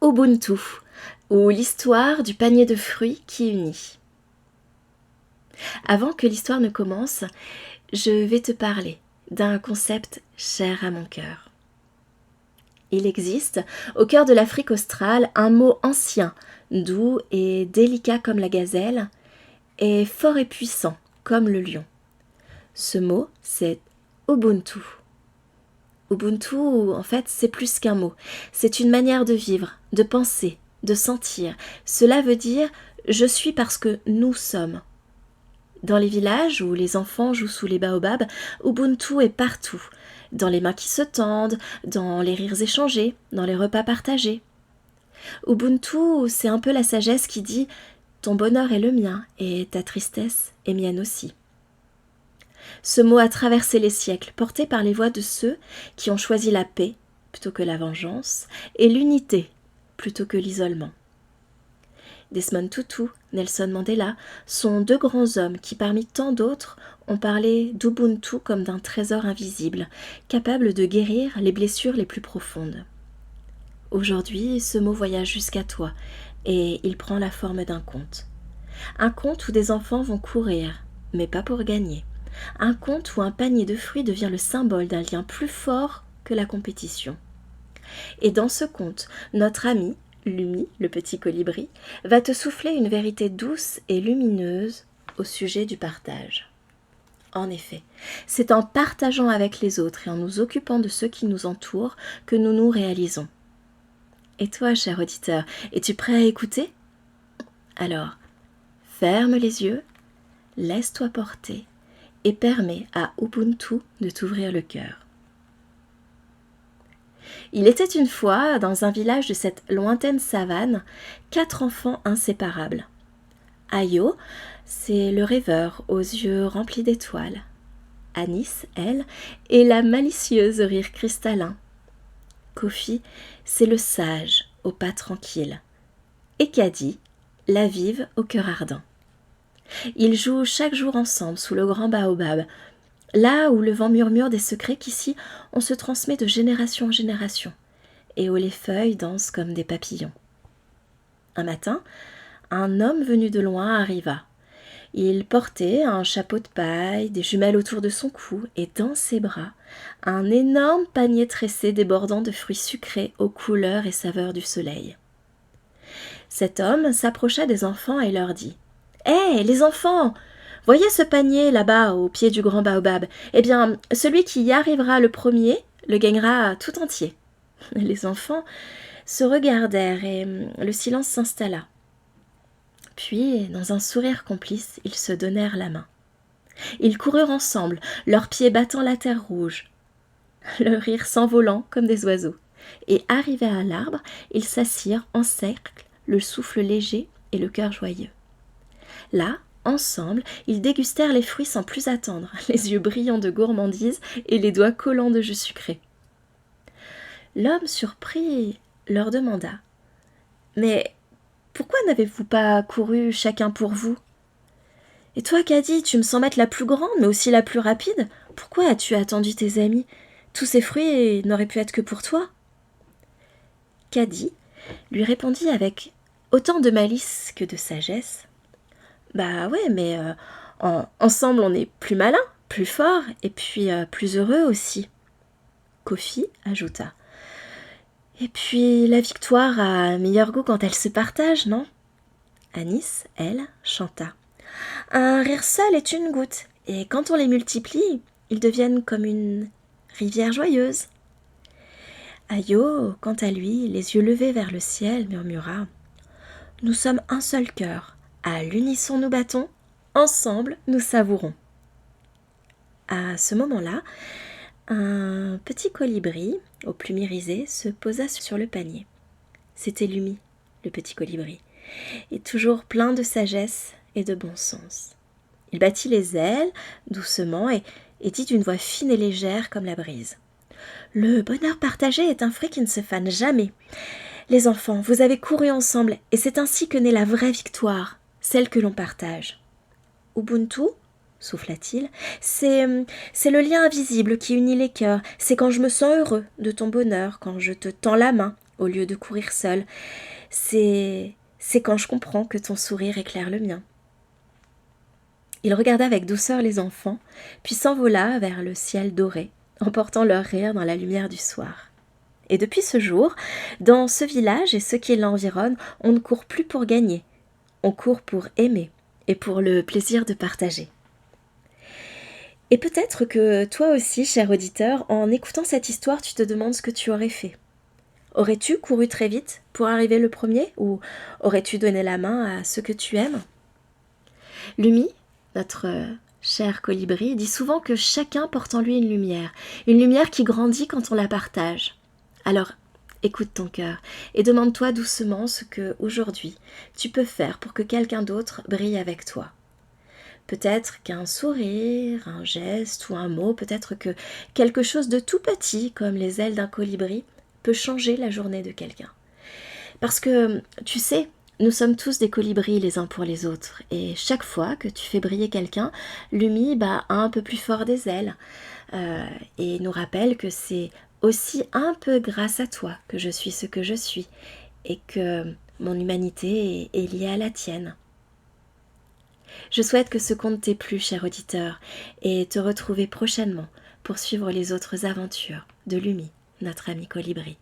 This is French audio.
Ubuntu, ou l'histoire du panier de fruits qui unit. Avant que l'histoire ne commence, je vais te parler d'un concept cher à mon cœur. Il existe, au cœur de l'Afrique australe, un mot ancien, doux et délicat comme la gazelle, et fort et puissant comme le lion. Ce mot, c'est Ubuntu. Ubuntu, en fait, c'est plus qu'un mot. C'est une manière de vivre, de penser, de sentir. Cela veut dire « je suis parce que nous sommes ». Dans les villages où les enfants jouent sous les baobabs, Ubuntu est partout. Dans les mains qui se tendent, dans les rires échangés, dans les repas partagés. Ubuntu, c'est un peu la sagesse qui dit « ton bonheur est le mien et ta tristesse est mienne aussi ». Ce mot a traversé les siècles, porté par les voix de ceux qui ont choisi la paix plutôt que la vengeance et l'unité plutôt que l'isolement. Desmond Tutu, Nelson Mandela sont deux grands hommes qui, parmi tant d'autres, ont parlé d'Ubuntu comme d'un trésor invisible, capable de guérir les blessures les plus profondes. Aujourd'hui, ce mot voyage jusqu'à toi et il prend la forme d'un conte. Un conte où des enfants vont courir, mais pas pour gagner. Un conte où un panier de fruits devient le symbole d'un lien plus fort que la compétition. Et dans ce conte, notre ami, Lumi, le petit colibri, va te souffler une vérité douce et lumineuse au sujet du partage. En effet, c'est en partageant avec les autres et en nous occupant de ceux qui nous entourent que nous nous réalisons. Et toi, cher auditeur, es-tu prêt à écouter ? Alors, ferme les yeux, laisse-toi porter et permets à Ubuntu de t'ouvrir le cœur. Il était une fois, dans un village de cette lointaine savane, 4 enfants inséparables. Ayo, c'est le rêveur aux yeux remplis d'étoiles. Anis, elle, est la malicieuse au rire cristallin. Kofi, c'est le sage aux pas tranquilles. Et Kadi, la vive au cœur ardent. Ils jouent chaque jour ensemble sous le grand baobab, là où le vent murmure des secrets qu'ici on se transmet de génération en génération, et où les feuilles dansent comme des papillons. Un matin, un homme venu de loin arriva. Il portait un chapeau de paille, des jumelles autour de son cou, et dans ses bras, un énorme panier tressé débordant de fruits sucrés aux couleurs et saveurs du soleil. Cet homme s'approcha des enfants et leur dit « Hé, les enfants ! Voyez ce panier là-bas au pied du grand baobab. Eh bien, celui qui y arrivera le premier le gagnera tout entier. » Les enfants se regardèrent et le silence s'installa. Puis, dans un sourire complice, ils se donnèrent la main. Ils coururent ensemble, leurs pieds battant la terre rouge, le rire s'envolant comme des oiseaux. Et arrivés à l'arbre, ils s'assirent en cercle, le souffle léger et le cœur joyeux. Là, ensemble, ils dégustèrent les fruits sans plus attendre, les yeux brillants de gourmandise et les doigts collants de jus sucré. L'homme surpris leur demanda « Mais pourquoi n'avez-vous pas couru chacun pour vous ? Et toi, Kadi, tu me sens être la plus grande, mais aussi la plus rapide. Pourquoi as-tu attendu tes amis ? Tous ces fruits n'auraient pu être que pour toi. » Kadi lui répondit avec autant de malice que de sagesse. « Bah ouais, mais ensemble on est plus malin, plus fort, et puis plus heureux aussi. » Kofi ajouta. « Et puis la victoire a un meilleur goût quand elle se partage, non ?» Anis, elle, chanta. « Un rire seul est une goutte, et quand on les multiplie, ils deviennent comme une rivière joyeuse. » Ayo, quant à lui, les yeux levés vers le ciel, murmura. « Nous sommes un seul cœur, à l'unisson nous battons, ensemble nous savourons. » À ce moment-là, un petit colibri, aux plumes irisées, se posa sur le panier. C'était Lumi, le petit colibri, et toujours plein de sagesse et de bon sens. Il battit les ailes doucement et dit d'une voix fine et légère comme la brise. « Le bonheur partagé est un fruit qui ne se fane jamais. Les enfants, vous avez couru ensemble et c'est ainsi que naît la vraie victoire, celle que l'on partage. Ubuntu, souffla-t-il, c'est le lien invisible qui unit les cœurs. C'est quand je me sens heureux de ton bonheur, quand je te tends la main au lieu de courir seul. C'est quand je comprends que ton sourire éclaire le mien. Il regarda avec douceur les enfants, puis s'envola vers le ciel doré, emportant leur rire dans la lumière du soir. Et depuis ce jour, dans ce village et ceux qui l'environnent, on ne court plus pour gagner, on court pour aimer et pour le plaisir de partager. Et peut-être que toi aussi, cher auditeur, en écoutant cette histoire, tu te demandes ce que tu aurais fait. Aurais-tu couru très vite pour arriver le premier ou aurais-tu donné la main à ceux que tu aimes? Lumi, notre cher colibri, dit souvent que chacun porte en lui une lumière qui grandit quand on la partage. Alors, écoute ton cœur et demande-toi doucement ce que, aujourd'hui, tu peux faire pour que quelqu'un d'autre brille avec toi. Peut-être qu'un sourire, un geste ou un mot, peut-être que quelque chose de tout petit, comme les ailes d'un colibri, peut changer la journée de quelqu'un. Parce que, tu sais, nous sommes tous des colibris les uns pour les autres, et chaque fois que tu fais briller quelqu'un, Lumi bat un peu plus fort des ailes, et nous rappelle que c'est aussi un peu grâce à toi que je suis ce que je suis, et que mon humanité est liée à la tienne. Je souhaite que ce conte t'ait plu, cher auditeur, et te retrouver prochainement pour suivre les autres aventures de Lumi, notre ami colibri.